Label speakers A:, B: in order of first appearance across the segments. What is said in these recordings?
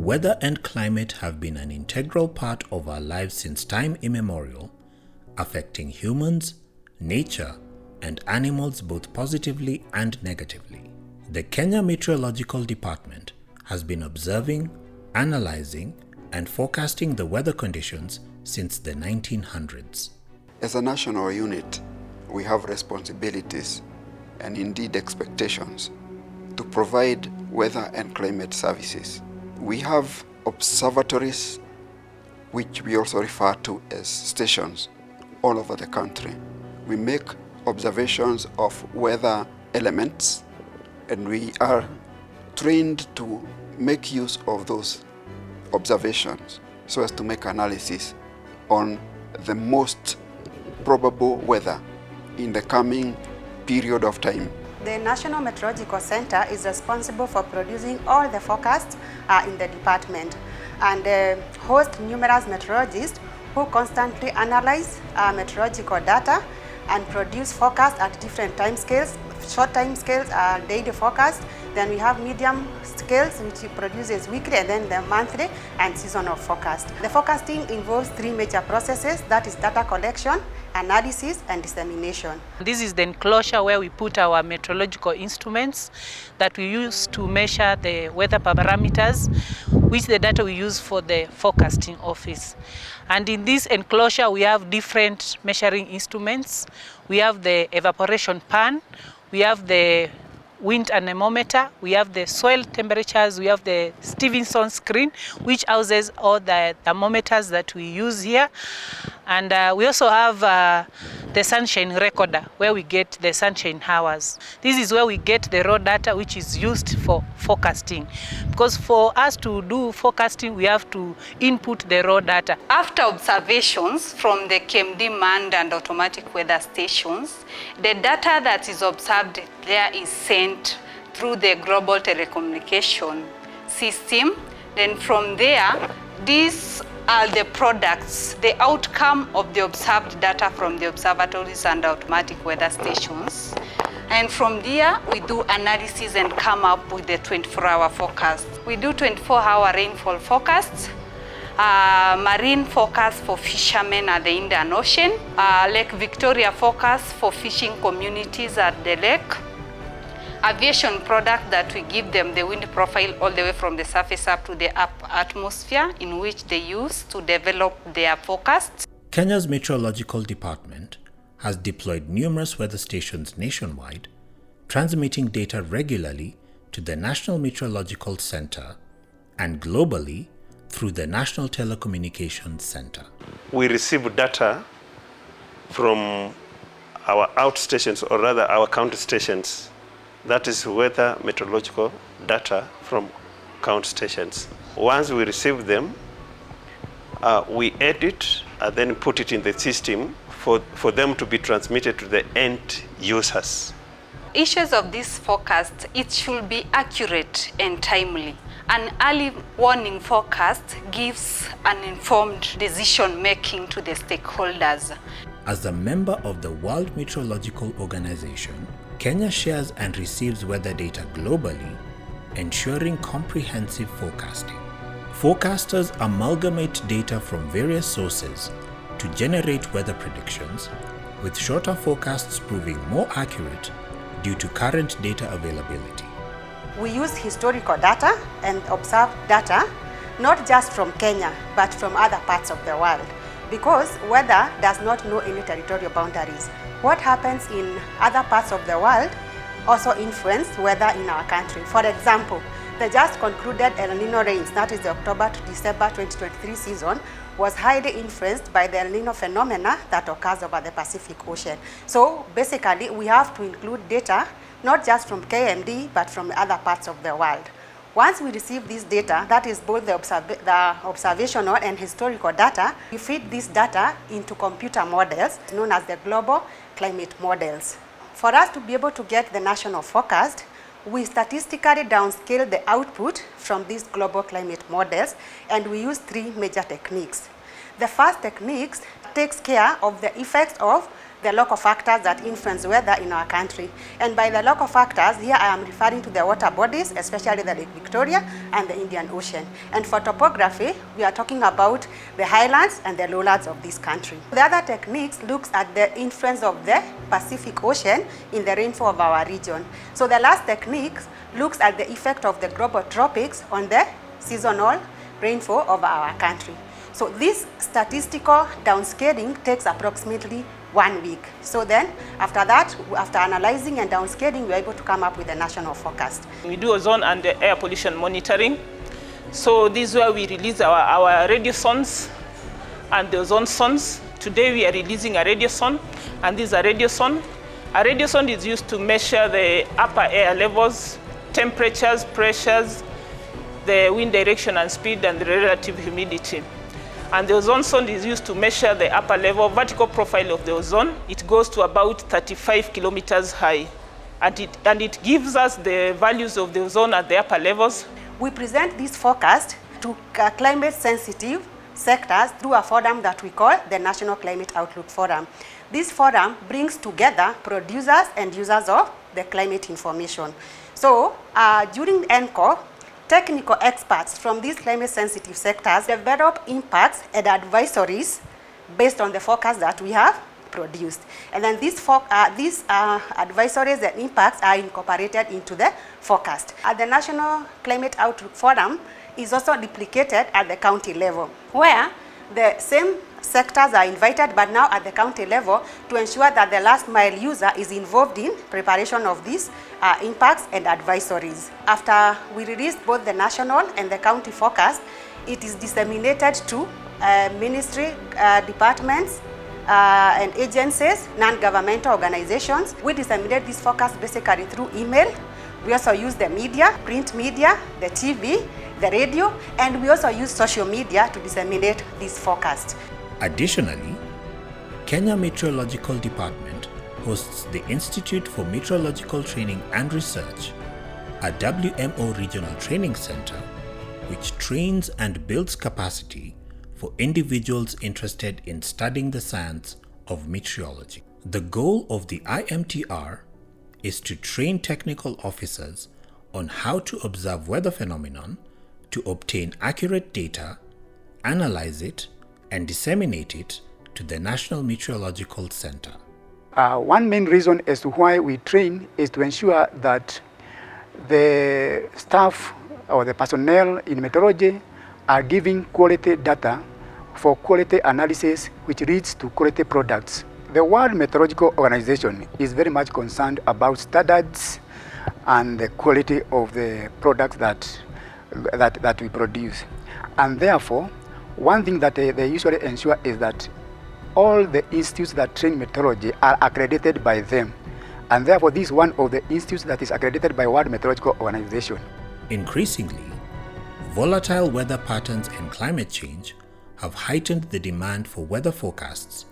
A: Weather and climate have been an integral part of our lives since time immemorial, affecting humans, nature, and animals both positively and negatively. The Kenya Meteorological Department has been observing, analyzing, and forecasting the weather conditions since the 1900s.
B: As a national unit, we have responsibilities and indeed expectations to provide weather and climate services. We have observatories, which we also refer to as stations, all over the country. We make observations of weather elements, and we are trained to make use of those observations so as to make analysis on the most probable weather in the coming period of time.
C: The National Meteorological Center is responsible for producing all the forecasts in the department and hosts numerous meteorologists who constantly analyze meteorological data and produce forecasts at different time scales. Short time scales are daily forecasts, then we have medium scales which produces weekly, and then the monthly and seasonal forecast. The forecasting involves three major processes, that is data collection, analysis, and dissemination.
D: This is the enclosure where we put our meteorological instruments that we use to measure the weather parameters, which the data we use for the forecasting office. And in this enclosure we have different measuring instruments. We have the evaporation pan, we have the wind anemometer, we have the soil temperatures, we have the Stevenson screen, which houses all the thermometers that we use here. And we also have the sunshine recorder, where we get the sunshine hours. This is where we get the raw data which is used for forecasting. Because for us to do forecasting, we have to input the raw data.
E: After observations from the KMD manned and automatic weather stations, the data that is observed there is sent through the global telecommunication system. Then from there, these are the products, the outcome of the observed data from the observatories and automatic weather stations. And from there, we do analysis and come up with the 24-hour forecast. We do 24-hour rainfall forecasts, marine forecast for fishermen at the Indian Ocean, Lake Victoria forecast for fishing communities at the lake, aviation product that we give them the wind profile all the way from the surface up to the atmosphere in which they use to develop their forecasts.
A: Kenya's Meteorological Department has deployed numerous weather stations nationwide, transmitting data regularly to the National Meteorological Center and globally through the National Telecommunications Center.
F: We receive data from our outstations, or rather our county stations. That is weather meteorological data from count stations. Once we receive them, we edit and then put it in the system for them to be transmitted to the end users.
E: Issues of this forecast, it should be accurate and timely. An early warning forecast gives an informed decision making to the stakeholders.
A: As a member of the World Meteorological Organization, Kenya shares and receives weather data globally, ensuring comprehensive forecasting. Forecasters amalgamate data from various sources to generate weather predictions, with shorter forecasts proving more accurate due to current data availability.
C: We use historical data and observed data, not just from Kenya, but from other parts of the world, because weather does not know any territorial boundaries. What happens in other parts of the world also influence weather in our country. For example, the just concluded El Nino rains, that is the October to December 2023 season, was highly influenced by the El Nino phenomena that occurs over the Pacific Ocean. So basically, we have to include data not just from KMD, but from other parts of the world. Once we receive this data, that is both the observational and historical data, we feed this data into computer models known as the global climate models. For us to be able to get the national forecast, we statistically downscale the output from these global climate models, and we use three major techniques. The first technique takes care of the effects of the local factors that influence weather in our country. And by the local factors, here I am referring to the water bodies, especially the Lake Victoria and the Indian Ocean. And for topography, we are talking about the highlands and the lowlands of this country. The other techniques looks at the influence of the Pacific Ocean in the rainfall of our region. So the last technique looks at the effect of the global tropics on the seasonal rainfall of our country. So this statistical downscaling takes approximately 1 week. So then, after that, after analyzing and downscaling, we're able to come up with a national forecast.
G: We do ozone and air pollution monitoring. So this is where we release our radiosondes and the ozone sondes. Today we are releasing a radiosonde, and this is a radiosonde. A radiosonde is used to measure the upper air levels, temperatures, pressures, the wind direction and speed, and the relative humidity. And the ozone sonde is used to measure the upper level vertical profile of the ozone. It goes to about 35 kilometers high. And it gives us the values of the ozone at the upper levels.
C: We present this forecast to climate sensitive sectors through a forum that we call the National Climate Outlook Forum. This forum brings together producers and users of the climate information. So during ENCO, technical experts from these climate-sensitive sectors develop impacts and advisories based on the forecast that we have produced. And then these advisories and impacts are incorporated into the forecast. At the National Climate Outlook Forum is also duplicated at the county level, where the same sectors are invited, but now at the county level, to ensure that the last mile user is involved in preparation of these impacts and advisories. After we release both the national and the county forecast, it is disseminated to ministry, departments, and agencies, non-governmental organizations. We disseminate this forecast basically through email. We also use the media, print media, the TV, the radio, and we also use social media to disseminate this forecast.
A: Additionally, Kenya Meteorological Department hosts the Institute for Meteorological Training and Research, a WMO regional training center which trains and builds capacity for individuals interested in studying the science of meteorology. The goal of the IMTR is to train technical officers on how to observe weather phenomenon, to obtain accurate data, analyze it, and disseminate it to the National Meteorological Center.
H: One main reason as to why we train is to ensure that the staff or the personnel in meteorology are giving quality data for quality analysis, which leads to quality products. The World Meteorological Organization is very much concerned about standards and the quality of the products that we produce. And therefore, one thing that they usually ensure is that all the institutes that train meteorology are accredited by them. And therefore, this is one of the institutes that is accredited by World Meteorological Organization.
A: Increasingly, volatile weather patterns and climate change have heightened the demand for weather forecasts,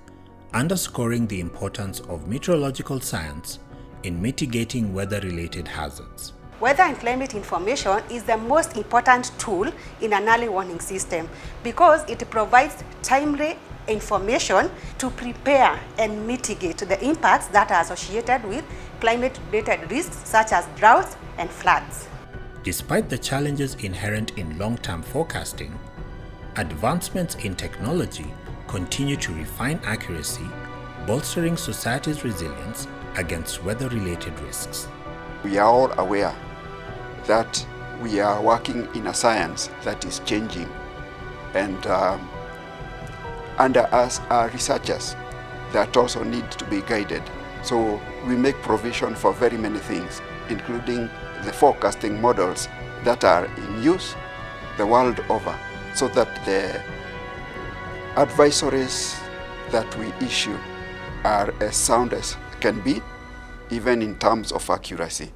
A: underscoring the importance of meteorological science in mitigating weather-related hazards.
C: Weather and climate information is the most important tool in an early warning system because it provides timely information to prepare and mitigate the impacts that are associated with climate-related risks such as droughts and floods.
A: Despite the challenges inherent in long-term forecasting, advancements in technology continue to refine accuracy, bolstering society's resilience against weather-related risks.
B: We are all aware that we are working in a science that is changing, and under us are researchers that also need to be guided. So we make provision for very many things, including the forecasting models that are in use the world over, so that the advisories that we issue are as sound as can be, even in terms of accuracy.